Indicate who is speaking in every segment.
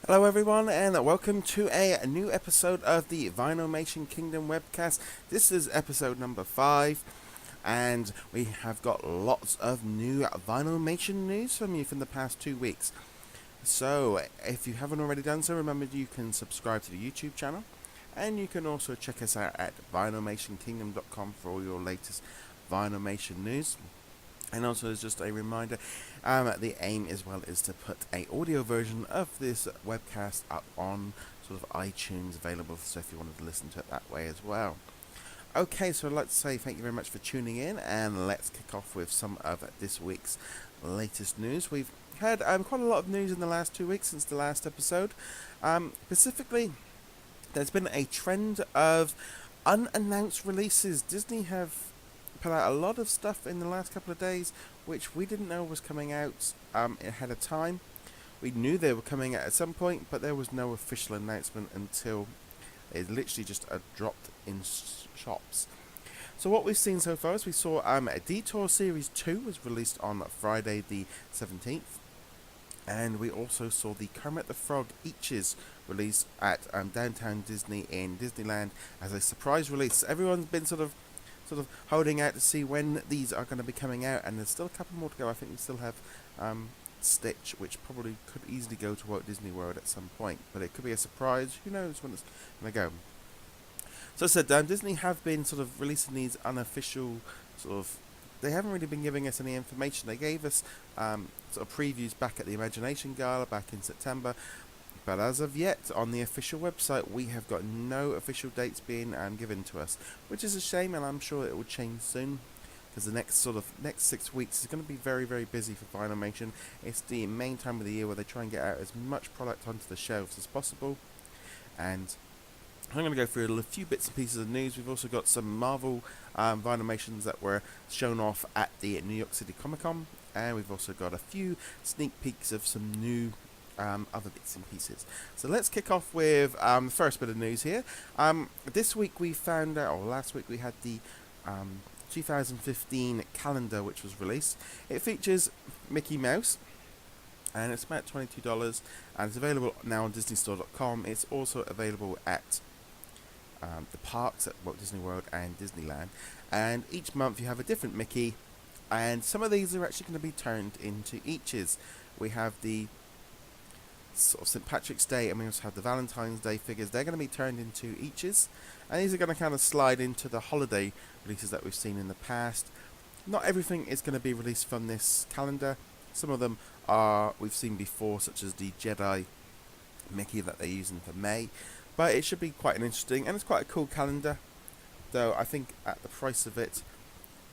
Speaker 1: Hello everyone and welcome to a new episode of the Vinylmation Kingdom webcast. This is episode number 5 and we have got lots of new Vinylmation news from you from the past 2 weeks. So if you haven't already done so, remember you can subscribe to the YouTube channel and you can also check us out at vinylmationkingdom.com for all your latest Vinylmation news. And also, as just a reminder, the aim as well is to put a audio version of this webcast up on sort of iTunes available, so if you wanted to listen to it that way as well. Okay, so I'd like to say thank you very much for tuning in, and let's kick off with some of this week's latest news. We've had quite a lot of news in the last 2 weeks since the last episode. Specifically, there's been a trend of unannounced releases. Disney have put out a lot of stuff in the last couple of days which we didn't know was coming out ahead of time. We knew they were coming out at some point, but there was no official announcement until it literally just dropped in shops. So what we've seen so far is we saw Detour Series 2 was released on Friday the 17th, and we also saw the Kermit the Frog Eachez released at Downtown Disney in Disneyland as a surprise release. Everyone's been sort of holding out to see when these are going to be coming out, and there's still a couple more to go. I think we still have Stitch, which probably could easily go to Walt Disney World at some point, but it could be a surprise. Who knows when it's going to go? So I said, Disney have been sort of releasing these unofficial they haven't really been giving us any information. They gave us sort of previews back at the Imagination Gala back in September, but as of yet, on the official website, we have got no official dates being given to us, which is a shame, and I'm sure it will change soon, because the next 6 weeks is going to be very, very busy for Vinylmation. It's the main time of the year where they try and get out as much product onto the shelves as possible, and I'm going to go through a few bits and pieces of news. We've also got some Marvel Vinymations that were shown off at the New York City Comic Con, and we've also got a few sneak peeks of some new other bits and pieces. So let's kick off with the first bit of news here. This week we found out, or last week we had the 2015 calendar which was released. It features Mickey Mouse, and it's about $22, and it's available now on DisneyStore.com. It's also available at the parks at Walt Disney World and Disneyland, and each month you have a different Mickey, and some of these are actually going to be turned into Eachez. We have the sort of St. Patrick's Day, and we also have the Valentine's Day figures. They're going to be turned into Eachez, and these are going to kind of slide into the holiday releases that we've seen in the past. Not everything is going to be released from this calendar. Some of them are we've seen before, such as the Jedi Mickey that they're using for May, but it should be quite an interesting, and it's quite a cool calendar, though I think at the price of it,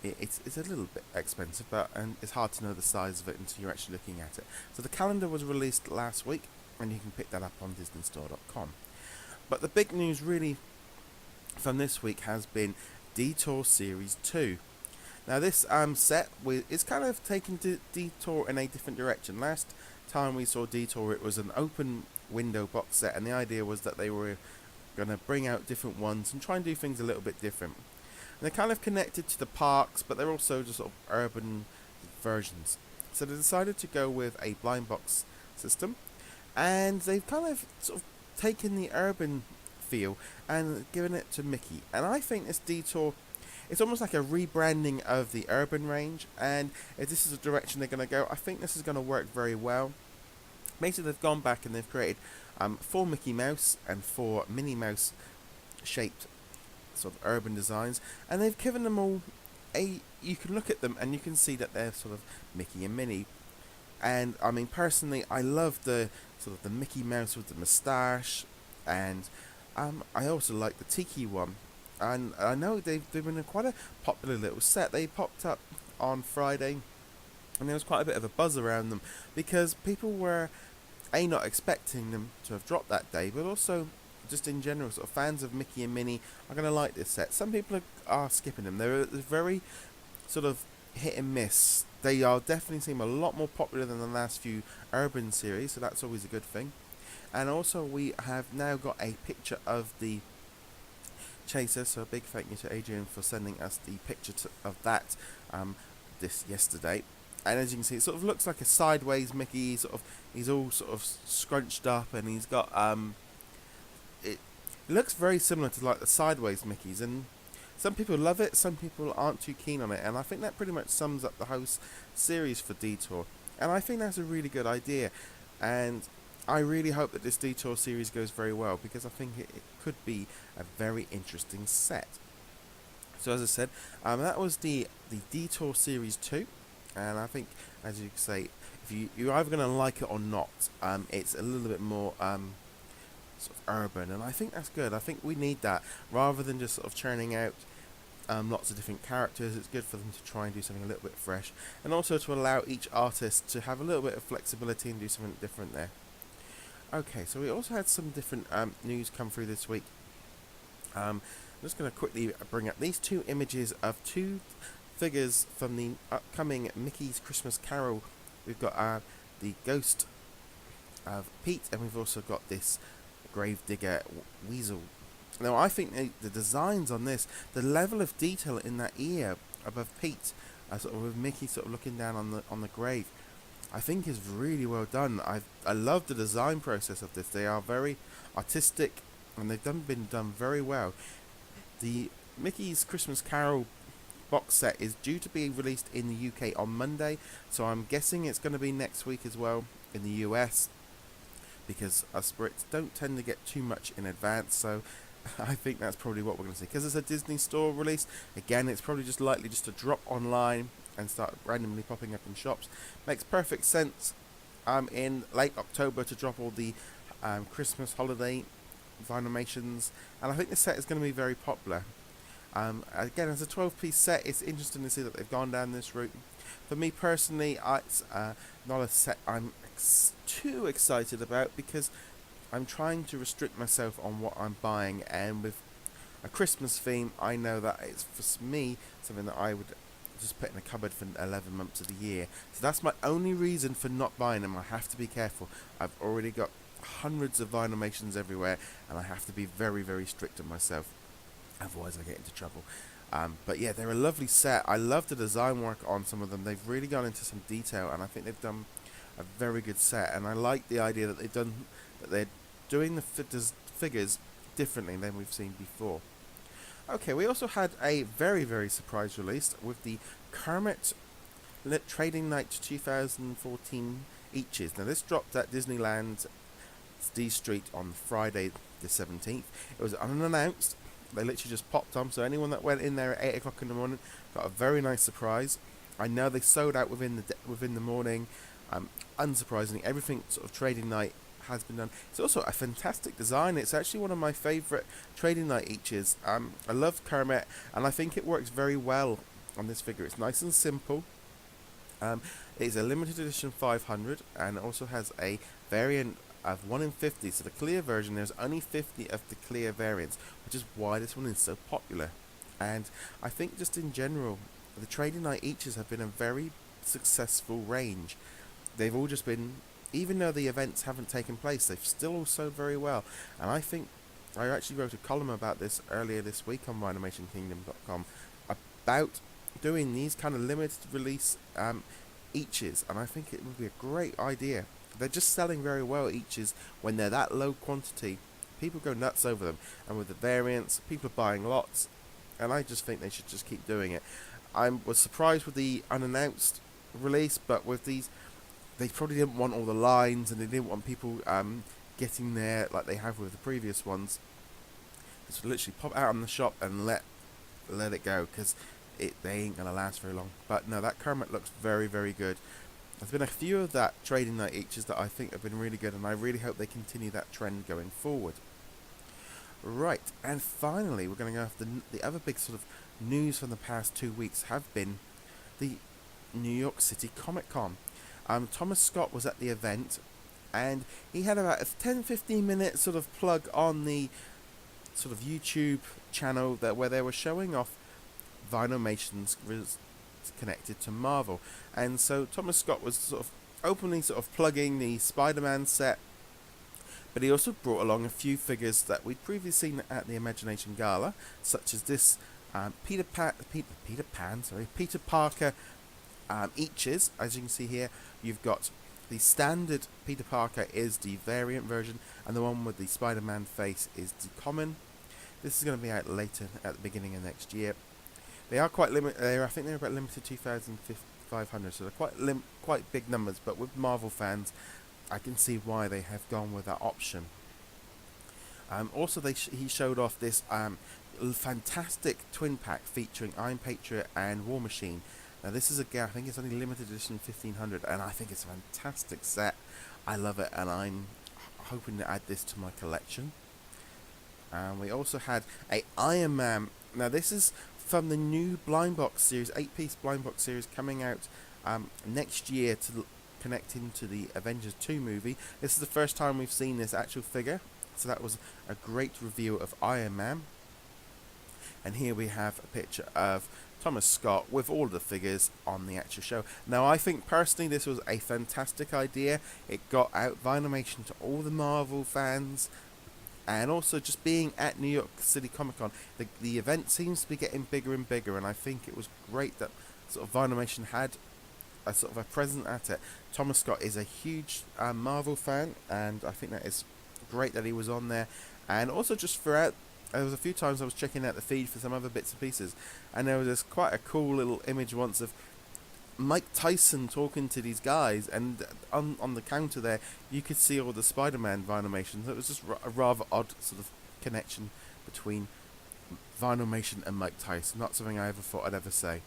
Speaker 1: it's a little bit expensive, and it's hard to know the size of it until you're actually looking at it. So the calendar was released last week, and you can pick that up on DisneyStore.com. But the big news really from this week has been Detour Series 2. Now this set is kind of taking Detour in a different direction. Last time we saw Detour, it was an open window box set, and the idea was that they were going to bring out different ones and try and do things a little bit different. And they're kind of connected to the parks, but they're also just sort of urban versions. So they decided to go with a blind box system, and they've kind of sort of taken the urban feel and given it to Mickey. And I think this Detour, it's almost like a rebranding of the urban range, and if this is the direction they're going to go, I think this is going to work very well. Basically, they've gone back and they've created 4 Mickey Mouse and 4 Minnie Mouse shaped sort of urban designs, and they've given them all you can look at them and you can see that they're sort of Mickey and Minnie. And I mean, personally, I love the sort of the Mickey Mouse with the moustache, and I also like the Tiki one. And I know they've been quite a popular little set. They popped up on Friday, and there was quite a bit of a buzz around them because people were not expecting them to have dropped that day, but also just in general, sort of fans of Mickey and Minnie are going to like this set. Some people are skipping them. They're very sort of hit and miss. They are definitely seem a lot more popular than the last few urban series, so that's always a good thing. And also we have now got a picture of the Chaser, so a big thank you to Adrian for sending us the picture of that yesterday. and as you can see, it sort of looks like a sideways Mickey. He's all sort of scrunched up, and he's got it looks very similar to like the sideways Mickeys, and some people love it, some people aren't too keen on it, and I think that pretty much sums up the whole series for Detour, and I think that's a really good idea, and I really hope that this Detour series goes very well, because I think it could be a very interesting set. So as I said, that was the Detour Series 2, and I think, as you can say, if you're either going to like it or not, it's a little bit more sort of urban, and I think that's good. I think we need that, rather than just sort of churning out lots of different characters. It's good for them to try and do something a little bit fresh, and also to allow each artist to have a little bit of flexibility and do something different there. Okay, so we also had some different news come through this week. I'm just going to quickly bring up these two images of two figures from the upcoming Mickey's Christmas Carol. We've got the ghost of Pete, and we've also got this gravedigger weasel. Now, I think the designs on this, the level of detail in that ear above Pete, sort of with Mickey sort of looking down on the grave, I think is really well done. I love the design process of this. They are very artistic, and they've been done very well. The Mickey's Christmas Carol box set is due to be released in the UK on Monday, so I'm guessing it's going to be next week as well in the US, because us Brits don't tend to get too much in advance, so I think that's probably what we're going to see. Because it's a Disney Store release, again, it's probably just likely just to drop online and start randomly popping up in shops. Makes perfect sense in late October to drop all the Christmas holiday Vinylmations, and I think the set is going to be very popular. Again, as a 12-piece set, it's interesting to see that they've gone down this route. For me personally, it's not a set I'm too excited about, because I'm trying to restrict myself on what I'm buying, and with a Christmas theme, I know that it's, for me, something that I would just put in a cupboard for 11 months of the year. So that's my only reason for not buying them. I have to be careful. I've already got hundreds of Vinylmations everywhere, and I have to be very, very strict on myself, otherwise I get into trouble. But yeah, they're a lovely set. I love the design work on some of them. They've really gone into some detail, and I think they've done a very good set, and I like the idea that they're doing the figures differently than we've seen before. Okay, we also had a very, very surprise release with the Kermit Trading Night 2014 Eachez. Now, this dropped at Disneyland D Street on Friday the 17th. It was unannounced. They literally just popped on, so anyone that went in there at 8 o'clock in the morning got a very nice surprise. I know they sold out within the morning. Unsurprisingly, everything sort of Trading Night has been done. It's also a fantastic design. It's actually one of my favourite Trading Night Eachez. I love Kermit, and I think it works very well on this figure. It's nice and simple. It's a limited edition 500, and it also has a variant of 1 in 50. So the clear version, there's only 50 of the clear variants, which is why this one is so popular. And I think just in general, the Trading Night Eachez have been a very successful range. They've all just been, even though the events haven't taken place, they've still all sold very well. And I think I actually wrote a column about this earlier this week on VinylmationKingdom.com about doing these kind of limited release Eachez, and I think it would be a great idea. They're just selling very well Eachez when they're that low quantity. People go nuts over them, and with the variants, people are buying lots, and I just think they should just keep doing it. I was surprised with the unannounced release, but with these, they probably didn't want all the lines, and they didn't want people getting there like they have with the previous ones. Just literally pop out on the shop and let it go, because they ain't gonna last very long. But no, that Kermit looks very, very good. There's been a few of that Trading Night Eachez that I think have been really good, and I really hope they continue that trend going forward. Right, and finally, we're going to go off the other big sort of news from the past 2 weeks have been the New York City Comic Con. Thomas Scott was at the event, and he had about a 10-15 minute sort of plug on the sort of YouTube channel where they were showing off Vinylmations connected to Marvel. And so Thomas Scott was sort of openly sort of plugging the Spider-Man set, but he also brought along a few figures that we'd previously seen at the Imagination Gala, such as this Peter Parker Eachez. As you can see here, you've got the standard Peter Parker is the variant version, and the one with the Spider-Man face is the common. This is going to be out later at the beginning of next year. They are quite limited. I think they're about limited 2,500, so they're quite big numbers. But with Marvel fans, I can see why they have gone with that option. Also, he showed off this fantastic twin pack featuring Iron Patriot and War Machine. Now this is I think it's only limited edition 1500, and I think it's a fantastic set. I love it, and I'm hoping to add this to my collection. We also had a Iron Man. Now this is from the new blind box series, 8-piece blind box series coming out next year to connect into the Avengers 2 movie. This is the first time we've seen this actual figure, so that was a great review of Iron Man. And here we have a picture of Thomas Scott with all of the figures on the actual show. Now I think personally this was a fantastic idea. It got out Vinylmation to all the Marvel fans, and also just being at New York City Comic Con, the event seems to be getting bigger and bigger, and I think it was great that sort of Vinylmation had a sort of a present at it. Thomas Scott is a huge Marvel fan, and I think that is great that he was on there. And also just throughout, there was a few times I was checking out the feed for some other bits and pieces, and there was this quite a cool little image once of Mike Tyson talking to these guys, and on the counter there you could see all the Spider-Man Vinylmation. So it was just a rather odd sort of connection between Vinylmation and Mike Tyson. Not something I ever thought I'd ever say.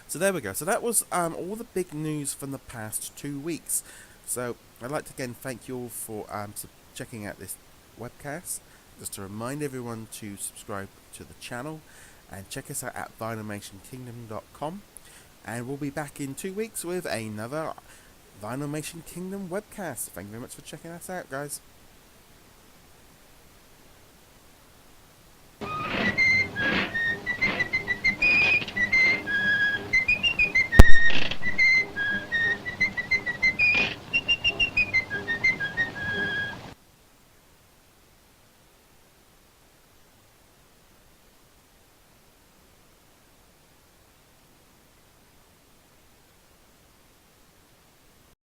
Speaker 1: So there we go. So that was all the big news from the past 2 weeks. So I'd like to again thank you all for checking out this webcast. Just to remind everyone to subscribe to the channel and check us out at vinylmationkingdom.com. And we'll be back in 2 weeks with another Vinylmation Kingdom webcast. Thank you very much for checking us out, guys.